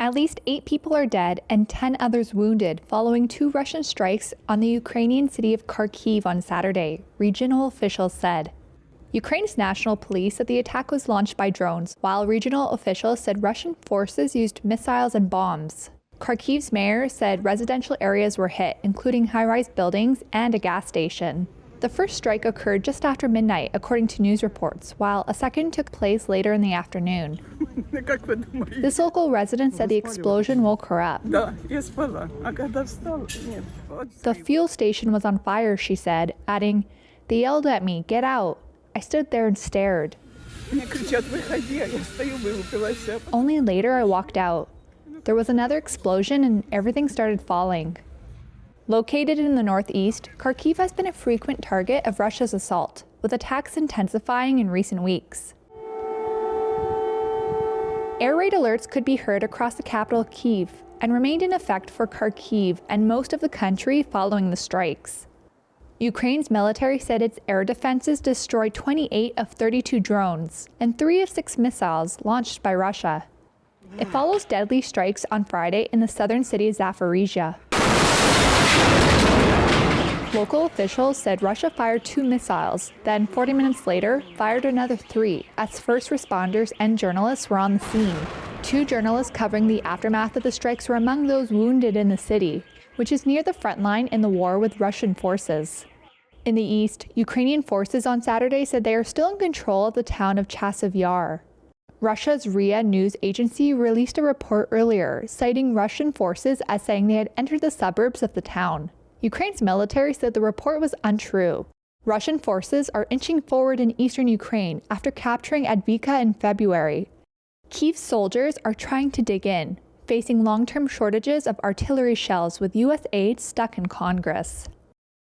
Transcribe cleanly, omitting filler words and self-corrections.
At least 8 people are dead and 10 others wounded following 2 Russian strikes on the Ukrainian city of Kharkiv on Saturday, regional officials said. Ukraine's national police said the attack was launched by drones, while regional officials said Russian forces used missiles and bombs. Kharkiv's mayor said residential areas were hit, including high-rise buildings and a gas station. The first strike occurred just after midnight, according to news reports, while a second took place later in the afternoon. This local resident said the explosion woke her up. The fuel station was on fire, she said, adding, "They yelled at me, 'Get out.' I stood there and stared. Only later I walked out. There was another explosion and everything started falling." Located in the northeast, Kharkiv has been a frequent target of Russia's assault, with attacks intensifying in recent weeks. Air raid alerts could be heard across the capital Kyiv and remained in effect for Kharkiv and most of the country following the strikes. Ukraine's military said its air defenses destroyed 28 of 32 drones and 3 of 6 missiles launched by Russia. It follows deadly strikes on Friday in the southern city of Zaporizhia. Local officials said Russia fired 2 missiles, then 40 minutes later fired another 3 as first responders and journalists were on the scene. 2 journalists covering the aftermath of the strikes were among those wounded in the city, which is near the front line in the war with Russian forces. In the east, Ukrainian forces on Saturday said they are still in control of the town of Chasiv Yar. Russia's RIA news agency released a report earlier, citing Russian forces as saying they had entered the suburbs of the town. Ukraine's military said the report was untrue. Russian forces are inching forward in eastern Ukraine after capturing Advika in February. Kyiv's soldiers are trying to dig in, facing long-term shortages of artillery shells with U.S. aid stuck in Congress.